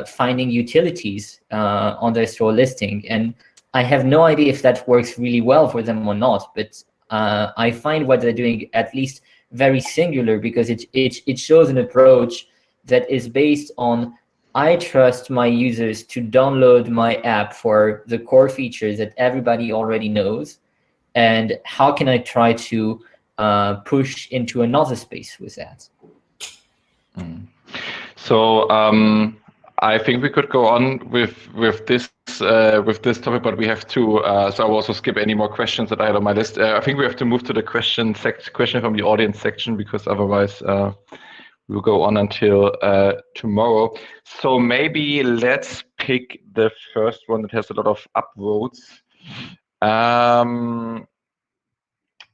finding utilities on their store listing. And I have no idea if that works really well for them or not, but I find what they're doing at least very singular, because it shows an approach that is based on, I trust my users to download my app for the core features that everybody already knows, and how can I try to push into another space with that? So I think we could go on with this topic, but we have to. So I will also skip any more questions that I had on my list. I think we have to move to the question from the audience section, because otherwise we'll go on until tomorrow. So maybe let's pick the first one that has a lot of upvotes.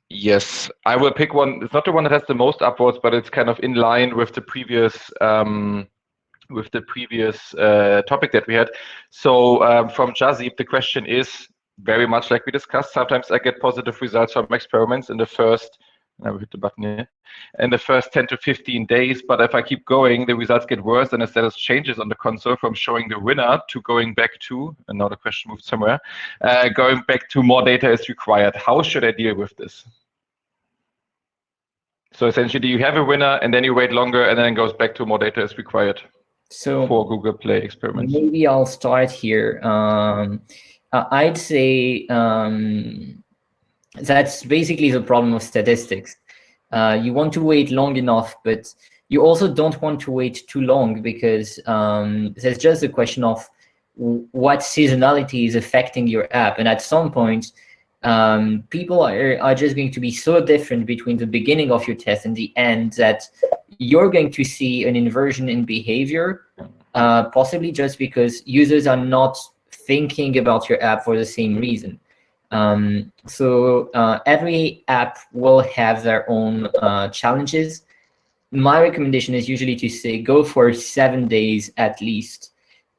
Yes, I will pick one. It's not the one that has the most upvotes, but it's kind of in line with the previous topic that we had. So from Jazib, the question is very much like we discussed. Sometimes I get positive results from experiments in the first, now we hit the button here, in the first 10 to 15 days. But if I keep going, the results get worse, and the status changes on the console from showing the winner to going back to, and now the question moved somewhere, going back to more data is required. How should I deal with this? So essentially, you have a winner, and then you wait longer, and then it goes back to more data is required. So for Google Play experiments. Maybe I'll start here. I'd say that's basically the problem of statistics. You want to wait long enough, but you also don't want to wait too long, because there's just a question of what seasonality is affecting your app. And at some point, people are just going to be so different between the beginning of your test and the end that you're going to see an inversion in behavior, possibly just because users are not thinking about your app for the same reason. So every app will have their own challenges. My recommendation is usually to say go for 7 days at least.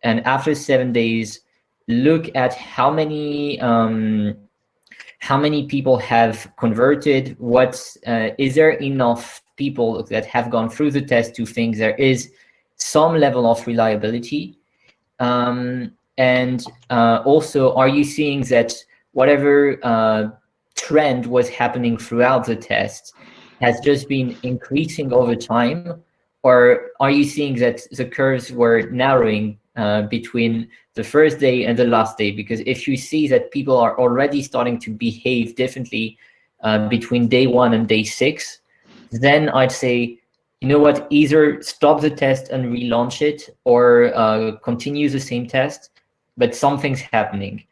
And after 7 days, look at how many people have converted. Is there enough people that have gone through the test to think there is some level of reliability? And also, are you seeing that whatever trend was happening throughout the test has just been increasing over time? Or are you seeing that the curves were narrowing between the first day and the last day, because if you see that people are already starting to behave differently between day 1 and day 6, then I'd say, you know what, either stop the test and relaunch it, or continue the same test, but something's happening.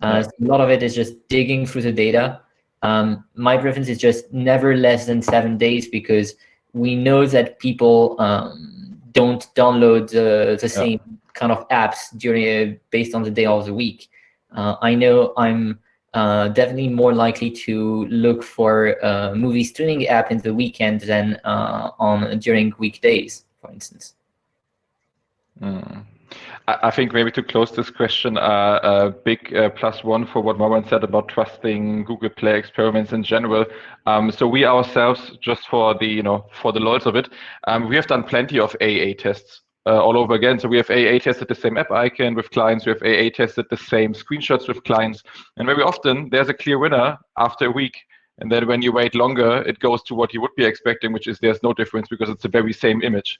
So a lot of it is just digging through the data. My preference is just never less than 7 days, because we know that people don't download the same kind of apps based on the day of the week. I know I'm definitely more likely to look for a movie streaming app in the weekend than during weekdays, for instance. I think maybe to close this question, a big +1 for what Marwan said about trusting Google Play experiments in general. So we ourselves, just for the for the lols of it, we have done plenty of AA tests all over again. So we have AA tested the same app icon with clients. We have AA tested the same screenshots with clients, and very often there's a clear winner after a week. And then when you wait longer, it goes to what you would be expecting, which is there's no difference because it's the very same image.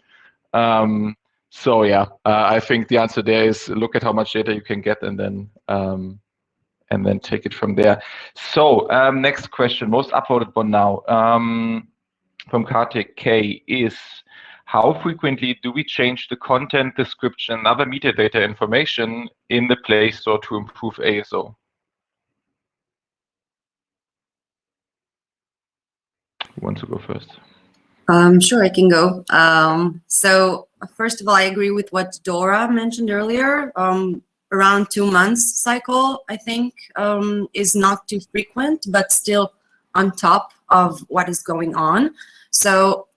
So yeah, I think the answer there is look at how much data you can get and then take it from there. So next question, most upvoted one now from Kartik K is, how frequently do we change the content description and other metadata information in the Play Store to improve ASO? Who wants to go first? Sure, I can go. So first of all, I agree with what Dora mentioned earlier. Around 2 months cycle, I think, is not too frequent, but still on top of what is going on. So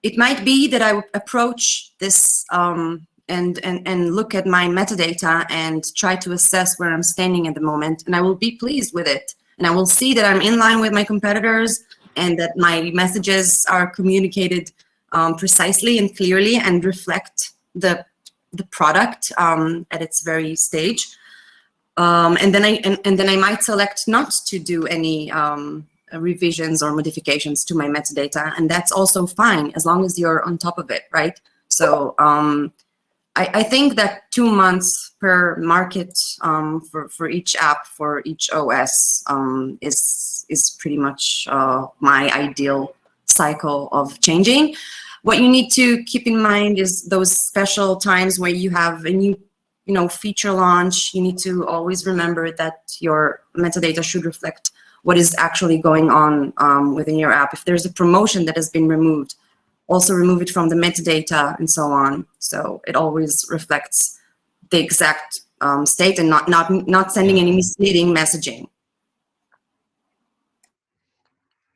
it might be that I would approach this and look at my metadata and try to assess where I'm standing at the moment, and I will be pleased with it. And I will see that I'm in line with my competitors and that my messages are communicated precisely and clearly and reflect the product at its very stage. And then I might select not to do any revisions or modifications to my metadata, and that's also fine as long as you're on top of it, right? So I think that 2 months per market for each app, for each OS is pretty much my ideal cycle of changing. What you need to keep in mind is those special times where you have a new feature launch. You need to always remember that your metadata should reflect what is actually going on within your app. If there's a promotion that has been removed, also remove it from the metadata and so on. So it always reflects the exact state and not sending any misleading messaging.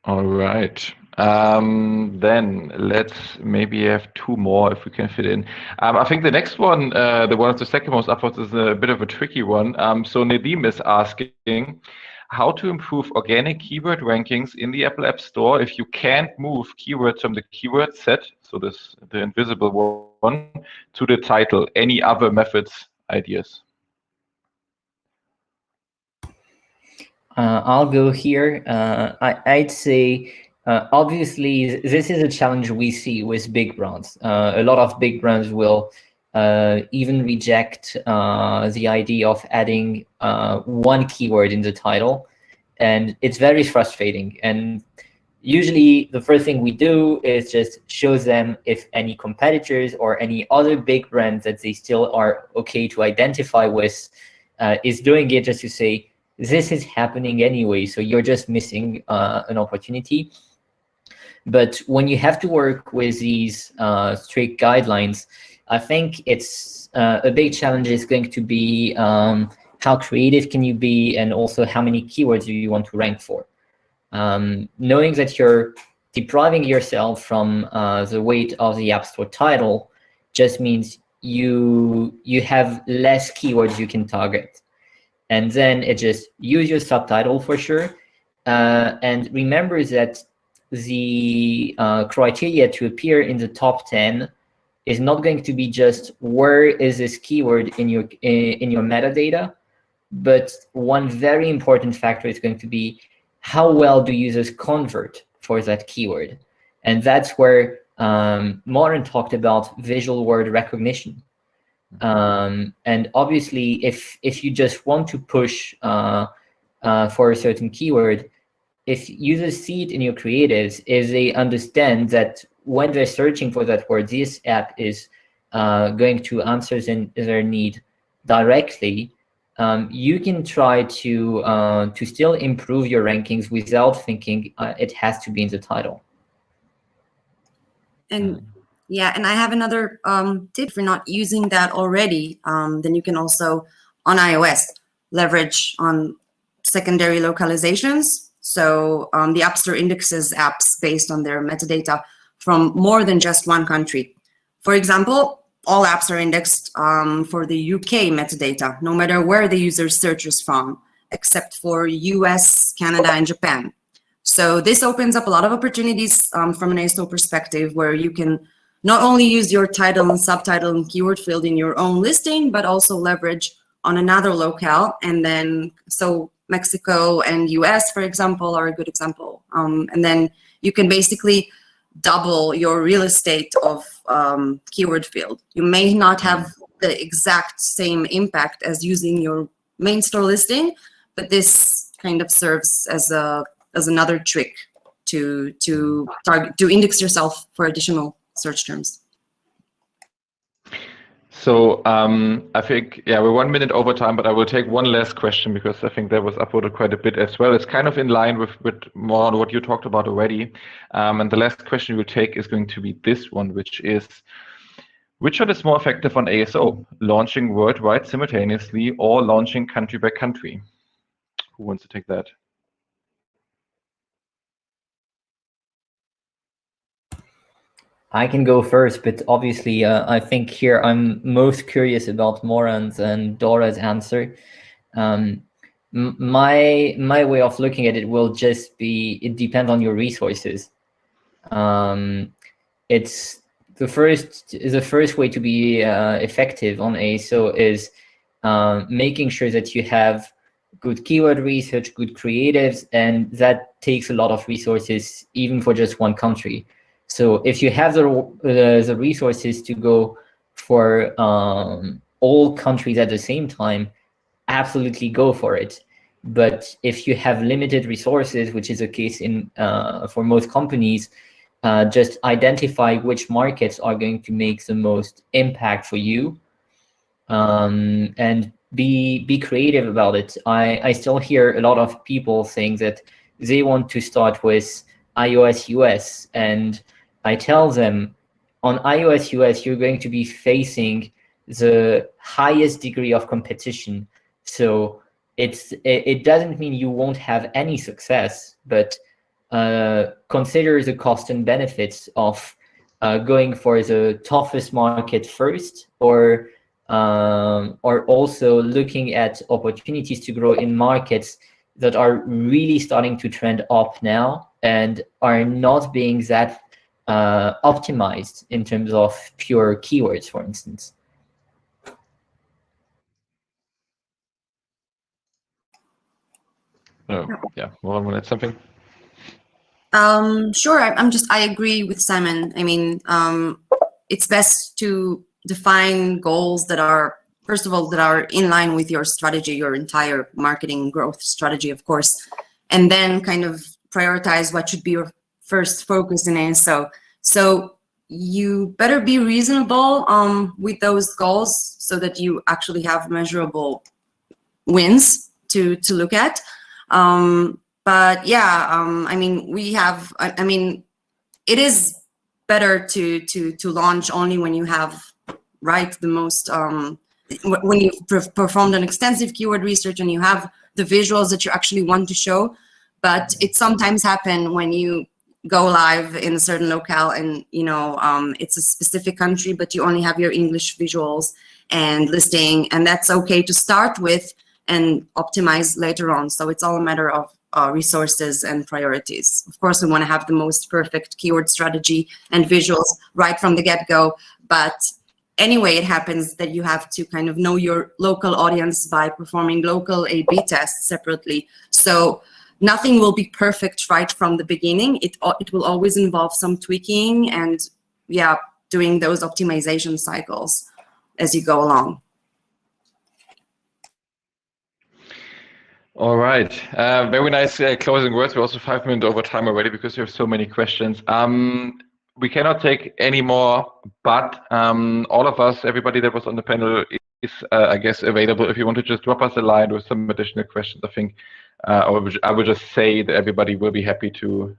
All right. Then let's maybe have 2 more if we can fit in. I think the next one, the one of the second most upvotes, is a bit of a tricky one. So Nadim is asking how to improve organic keyword rankings in the Apple App Store if you can't move keywords from the keyword set, so the invisible one, to the title. Any other methods, ideas? I'll go here. I'd say, obviously, this is a challenge we see with big brands. A lot of big brands will even reject the idea of adding one keyword in the title. And it's very frustrating. And usually the first thing we do is just show them if any competitors or any other big brands that they still are okay to identify with is doing it, just to say, this is happening anyway, so you're just missing an opportunity. But when you have to work with these strict guidelines, I think it's a big challenge is going to be how creative can you be, and also how many keywords do you want to rank for. Knowing that you're depriving yourself from the weight of the App Store title just means you have less keywords you can target. And then it just use your subtitle for sure. And remember that the criteria to appear in the top 10 is not going to be just where is this keyword in your metadata, but one very important factor is going to be how well do users convert for that keyword. And that's where Maren talked about visual word recognition. And obviously, if you just want to push for a certain keyword, if users see it in your creatives, if they understand that when they're searching for that word, this app is going to answer their need directly, you can try to still improve your rankings without thinking it has to be in the title. And yeah, and I have another tip. If you're not using that already, then you can also, on iOS, leverage on secondary localizations. So the App Store indexes apps based on their metadata from more than just one country. For example, all apps are indexed for the UK metadata, no matter where the user searches from, except for US, Canada, and Japan. So this opens up a lot of opportunities from an ASO perspective, where you can not only use your title and subtitle and keyword field in your own listing, but also leverage on another locale. And then, so Mexico and US, for example, are a good example. And then you can basically double your real estate of keyword field. You may not have the exact same impact as using your main store listing, but this kind of serves as another trick to index yourself for additional search terms. So I think, yeah, we're 1 minute over time, but I will take one last question because I think that was uploaded quite a bit as well. It's kind of in line with more on what you talked about already. And the last question we'll take is going to be this one, which is, which one is more effective on ASO, launching worldwide simultaneously or launching country by country? Who wants to take that? I can go first, but obviously I think here I'm most curious about Moran's and Dora's answer. My way of looking at it will just be, it depends on your resources. It's the first way to be effective on ASO is making sure that you have good keyword research, good creatives, and that takes a lot of resources, even for just one country. So if you have the resources to go for all countries at the same time, absolutely go for it. But if you have limited resources, which is the case in for most companies, just identify which markets are going to make the most impact for you, and be creative about it. I still hear a lot of people saying that they want to start with iOS US, and I tell them on iOS US, you're going to be facing the highest degree of competition. So it doesn't mean you won't have any success, but consider the cost and benefits of going for the toughest market first, or also looking at opportunities to grow in markets that are really starting to trend up now and are not being that optimized in terms of pure keywords, for instance. Oh, yeah, Moran, want to add something? Sure, I agree with Simon. I mean, it's best to define goals that are, first of all, that are in line with your strategy, your entire marketing growth strategy, of course, and then kind of prioritize what should be your first focus in ASO. So you better be reasonable with those goals so that you actually have measurable wins to look at. But yeah, I mean, it is better to launch only when you have the most when you've performed an extensive keyword research and you have the visuals that you actually want to show. But it sometimes happens when you go live in a certain locale and it's a specific country, but you only have your English visuals and listing, and that's okay to start with and optimize later on. So it's all a matter of resources and priorities. Of course, we want to have the most perfect keyword strategy and visuals right from the get-go, but anyway, it happens that you have to kind of know your local audience by performing local A/B tests separately. So nothing will be perfect right from the beginning. It will always involve some tweaking and doing those optimization cycles. as you go along. All right. Very nice closing words. We're also 5 minutes over time already because we have so many questions. We cannot take any more, but all of us, everybody that was on the panel is, I guess, available. If you want to just drop us a line with some additional questions, I think I would just say that everybody will be happy to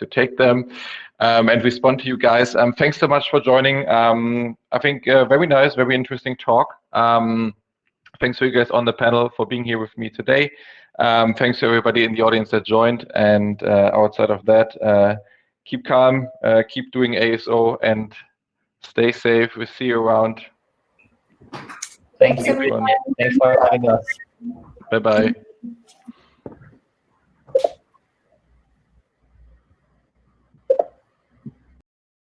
take them and respond to you guys. Thanks so much for joining. I think very nice, very interesting talk. Thanks to you guys on the panel for being here with me today. Thanks to everybody in the audience that joined. And outside of that, keep calm, keep doing ASO, and stay safe. We'll see you around. Thank you, everyone. Thanks for having us. Bye-bye.